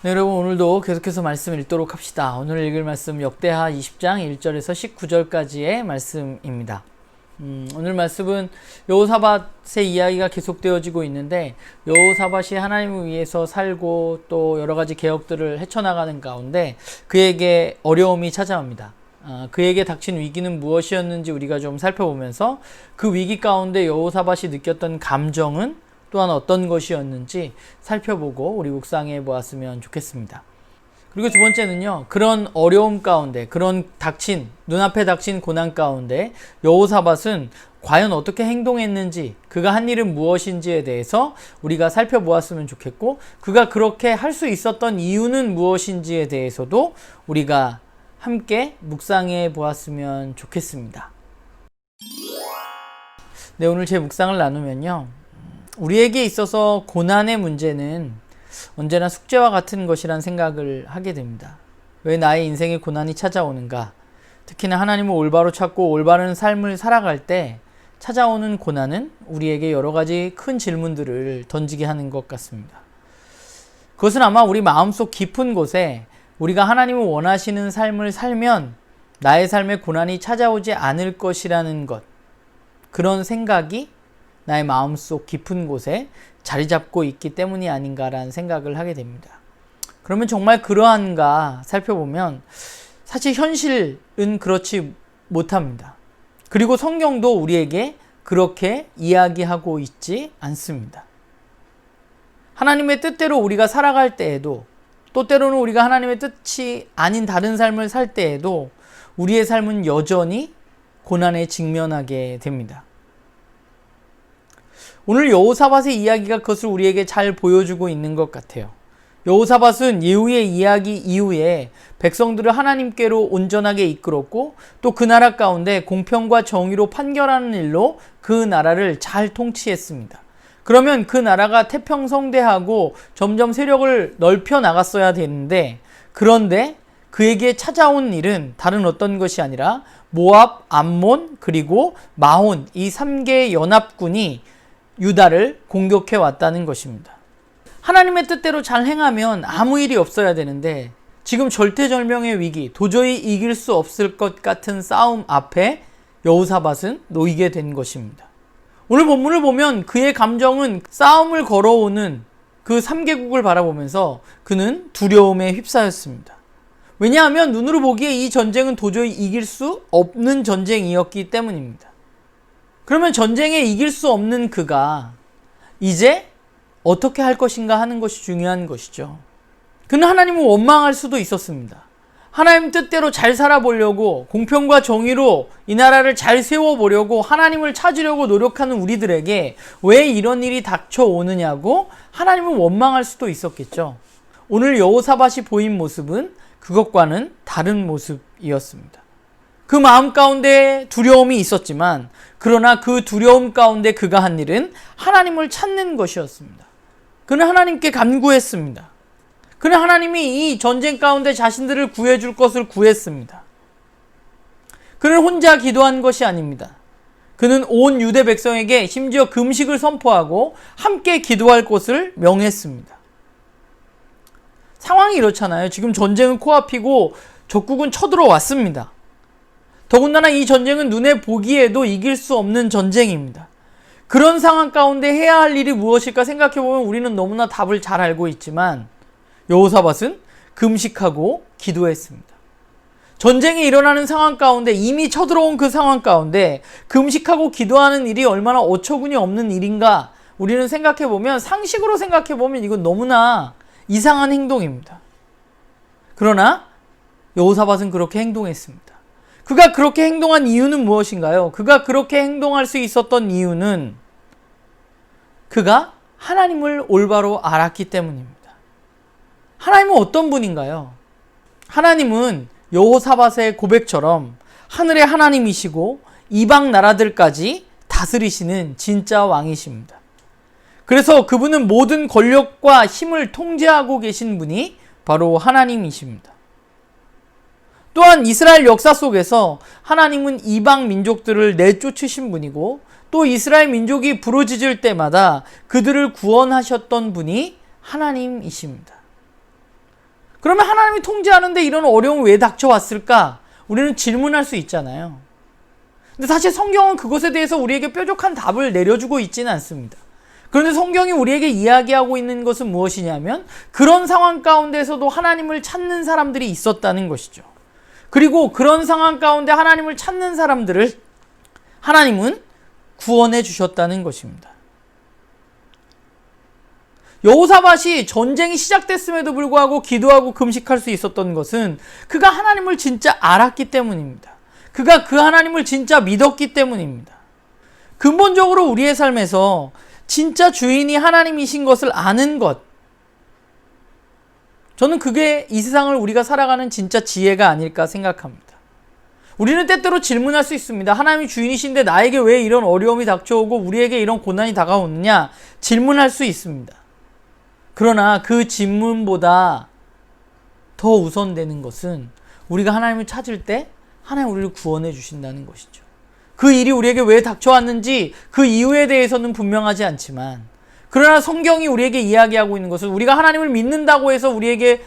네, 여러분 오늘도 계속해서 말씀 읽도록 합시다. 오늘 읽을 말씀 역대하 20장 1절에서 19절까지의 말씀입니다. 오늘 말씀은 여호사밧의 이야기가 계속되어지고 있는데, 여호사밧이 하나님을 위해서 살고 또 여러 가지 개혁들을 헤쳐나가는 가운데 그에게 어려움이 찾아옵니다. 그에게 닥친 위기는 무엇이었는지 우리가 좀 살펴보면서 그 위기 가운데 여호사밧이 느꼈던 감정은 또한 어떤 것이었는지 살펴보고 우리 묵상해 보았으면 좋겠습니다. 그리고 두 번째는요, 그런 어려움 가운데, 그런 눈앞에 닥친 고난 가운데 여호사밧은 과연 어떻게 행동했는지, 그가 한 일은 무엇인지에 대해서 우리가 살펴보았으면 좋겠고, 그가 그렇게 할 수 있었던 이유는 무엇인지에 대해서도 우리가 함께 묵상해 보았으면 좋겠습니다. 네, 오늘 제 묵상을 나누면요, 우리에게 있어서 고난의 문제는 언제나 숙제와 같은 것이란 생각을 하게 됩니다. 왜 나의 인생에 고난이 찾아오는가? 특히나 하나님을 올바로 찾고 올바른 삶을 살아갈 때 찾아오는 고난은 우리에게 여러 가지 큰 질문들을 던지게 하는 것 같습니다. 그것은 아마 우리 마음속 깊은 곳에 우리가 하나님을 원하시는 삶을 살면 나의 삶에 고난이 찾아오지 않을 것이라는 것, 그런 생각이 나의 마음속 깊은 곳에 자리 잡고 있기 때문이 아닌가라는 생각을 하게 됩니다. 그러면 정말 그러한가 살펴보면 사실 현실은 그렇지 못합니다. 그리고 성경도 우리에게 그렇게 이야기하고 있지 않습니다. 하나님의 뜻대로 우리가 살아갈 때에도, 또 때로는 우리가 하나님의 뜻이 아닌 다른 삶을 살 때에도 우리의 삶은 여전히 고난에 직면하게 됩니다. 오늘 여호사밧의 이야기가 그것을 우리에게 잘 보여주고 있는 것 같아요. 여호사밧은 예후의 이야기 이후에 백성들을 하나님께로 온전하게 이끌었고, 또 그 나라 가운데 공평과 정의로 판결하는 일로 그 나라를 잘 통치했습니다. 그러면 그 나라가 태평성대하고 점점 세력을 넓혀 나갔어야 되는데, 그런데 그에게 찾아온 일은 다른 어떤 것이 아니라 모압, 암몬, 그리고 마혼, 이 3개의 연합군이 유다를 공격해 왔다는 것입니다. 하나님의 뜻대로 잘 행하면 아무 일이 없어야 되는데, 지금 절대절명의 위기, 도저히 이길 수 없을 것 같은 싸움 앞에 여호사밧은 놓이게 된 것입니다. 오늘 본문을 보면 그의 감정은 싸움을 걸어오는 그 3개국을 바라보면서 그는 두려움에 휩싸였습니다. 왜냐하면 눈으로 보기에 이 전쟁은 도저히 이길 수 없는 전쟁이었기 때문입니다. 그러면 전쟁에 이길 수 없는 그가 이제 어떻게 할 것인가 하는 것이 중요한 것이죠. 그는 하나님을 원망할 수도 있었습니다. 하나님 뜻대로 잘 살아보려고, 공평과 정의로 이 나라를 잘 세워보려고 하나님을 찾으려고 노력하는 우리들에게 왜 이런 일이 닥쳐오느냐고 하나님을 원망할 수도 있었겠죠. 오늘 여호사밧이 보인 모습은 그것과는 다른 모습이었습니다. 그 마음 가운데 두려움이 있었지만, 그러나 그 두려움 가운데 그가 한 일은 하나님을 찾는 것이었습니다. 그는 하나님께 간구했습니다. 그는 하나님이 이 전쟁 가운데 자신들을 구해줄 것을 구했습니다. 그는 혼자 기도한 것이 아닙니다. 그는 온 유대 백성에게 심지어 금식을 선포하고 함께 기도할 것을 명했습니다. 상황이 이렇잖아요. 지금 전쟁은 코앞이고 적국은 쳐들어왔습니다. 더군다나 이 전쟁은 눈에 보기에도 이길 수 없는 전쟁입니다. 그런 상황 가운데 해야 할 일이 무엇일까 생각해보면 우리는 너무나 답을 잘 알고 있지만, 여호사밧은 금식하고 기도했습니다. 전쟁이 일어나는 상황 가운데, 이미 쳐들어온 그 상황 가운데 금식하고 기도하는 일이 얼마나 어처구니 없는 일인가 우리는 생각해보면, 상식으로 생각해보면 이건 너무나 이상한 행동입니다. 그러나 여호사밧은 그렇게 행동했습니다. 그가 그렇게 행동한 이유는 무엇인가요? 그가 그렇게 행동할 수 있었던 이유는 그가 하나님을 올바로 알았기 때문입니다. 하나님은 어떤 분인가요? 하나님은 여호사밧의 고백처럼 하늘의 하나님이시고 이방 나라들까지 다스리시는 진짜 왕이십니다. 그래서 그분은 모든 권력과 힘을 통제하고 계신 분이 바로 하나님이십니다. 또한 이스라엘 역사 속에서 하나님은 이방 민족들을 내쫓으신 분이고, 또 이스라엘 민족이 부르짖을 때마다 그들을 구원하셨던 분이 하나님이십니다. 그러면 하나님이 통제하는데 이런 어려움이 왜 닥쳐왔을까? 우리는 질문할 수 있잖아요. 근데 사실 성경은 그것에 대해서 우리에게 뾰족한 답을 내려주고 있지는 않습니다. 그런데 성경이 우리에게 이야기하고 있는 것은 무엇이냐면 그런 상황 가운데서도 하나님을 찾는 사람들이 있었다는 것이죠. 그리고 그런 상황 가운데 하나님을 찾는 사람들을 하나님은 구원해 주셨다는 것입니다. 여호사밧이 전쟁이 시작됐음에도 불구하고 기도하고 금식할 수 있었던 것은 그가 하나님을 진짜 알았기 때문입니다. 그가 그 하나님을 진짜 믿었기 때문입니다. 근본적으로 우리의 삶에서 진짜 주인이 하나님이신 것을 아는 것, 저는 그게 이 세상을 우리가 살아가는 진짜 지혜가 아닐까 생각합니다. 우리는 때때로 질문할 수 있습니다. 하나님이 주인이신데 나에게 왜 이런 어려움이 닥쳐오고 우리에게 이런 고난이 다가오느냐 질문할 수 있습니다. 그러나 그 질문보다 더 우선되는 것은 우리가 하나님을 찾을 때 하나님 우리를 구원해 주신다는 것이죠. 그 일이 우리에게 왜 닥쳐왔는지 그 이유에 대해서는 분명하지 않지만, 그러나 성경이 우리에게 이야기하고 있는 것은 우리가 하나님을 믿는다고 해서 우리에게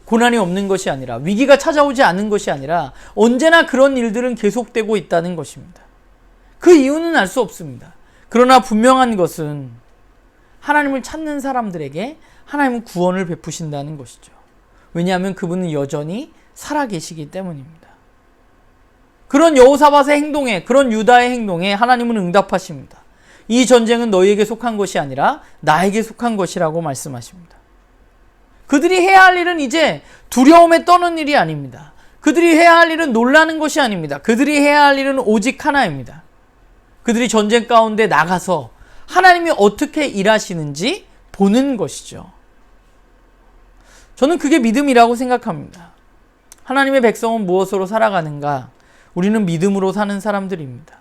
고난이 없는 것이 아니라, 위기가 찾아오지 않은 것이 아니라 언제나 그런 일들은 계속되고 있다는 것입니다. 그 이유는 알 수 없습니다. 그러나 분명한 것은 하나님을 찾는 사람들에게 하나님은 구원을 베푸신다는 것이죠. 왜냐하면 그분은 여전히 살아계시기 때문입니다. 그런 여호사밧의 행동에, 그런 유다의 행동에 하나님은 응답하십니다. 이 전쟁은 너희에게 속한 것이 아니라 나에게 속한 것이라고 말씀하십니다. 그들이 해야 할 일은 이제 두려움에 떠는 일이 아닙니다. 그들이 해야 할 일은 놀라는 것이 아닙니다. 그들이 해야 할 일은 오직 하나입니다. 그들이 전쟁 가운데 나가서 하나님이 어떻게 일하시는지 보는 것이죠. 저는 그게 믿음이라고 생각합니다. 하나님의 백성은 무엇으로 살아가는가? 우리는 믿음으로 사는 사람들입니다.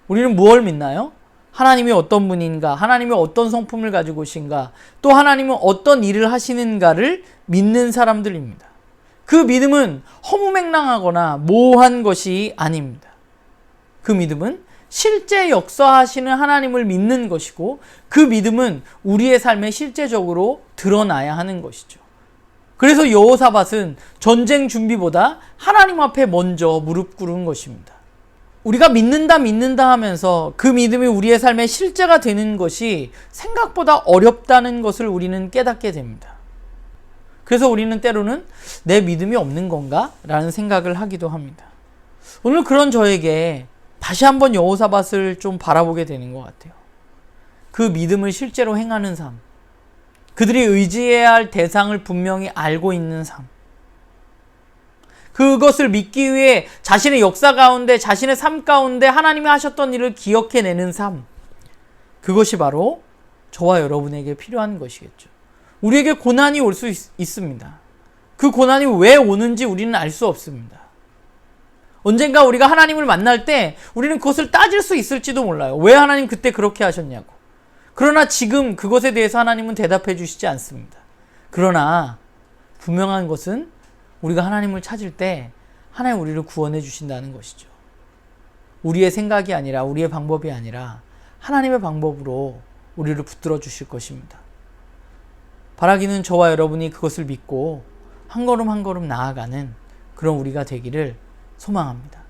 우리는 무엇을 믿나요? 하나님이 어떤 분인가? 하나님이 어떤 성품을 가지고 오신가? 또 하나님은 어떤 일을 하시는가를 믿는 사람들입니다. 그 믿음은 허무맹랑하거나 모호한 것이 아닙니다. 그 믿음은 실제 역사하시는 하나님을 믿는 것이고, 그 믿음은 우리의 삶에 실제적으로 드러나야 하는 것이죠. 그래서 여호사밧은 전쟁 준비보다 하나님 앞에 먼저 무릎 꿇은 것입니다. 우리가 믿는다 하면서 그 믿음이 우리의 삶에 실제가 되는 것이 생각보다 어렵다는 것을 우리는 깨닫게 됩니다. 그래서 우리는 때로는 내 믿음이 없는 건가? 라는 생각을 하기도 합니다. 오늘 그런 저에게 다시 한번 여호사밧을 좀 바라보게 되는 것 같아요. 그 믿음을 실제로 행하는 삶, 그들이 의지해야 할 대상을 분명히 알고 있는 삶, 그것을 믿기 위해 자신의 역사 가운데, 자신의 삶 가운데 하나님이 하셨던 일을 기억해내는 삶, 그것이 바로 저와 여러분에게 필요한 것이겠죠. 우리에게 고난이 올 수 있습니다. 그 고난이 왜 오는지 우리는 알 수 없습니다. 언젠가 우리가 하나님을 만날 때 우리는 그것을 따질 수 있을지도 몰라요. 왜 하나님 그때 그렇게 하셨냐고. 그러나 지금 그것에 대해서 하나님은 대답해 주시지 않습니다. 그러나 분명한 것은 우리가 하나님을 찾을 때 하나님 우리를 구원해 주신다는 것이죠. 우리의 생각이 아니라, 우리의 방법이 아니라 하나님의 방법으로 우리를 붙들어 주실 것입니다. 바라기는 저와 여러분이 그것을 믿고 한 걸음 한 걸음 나아가는 그런 우리가 되기를 소망합니다.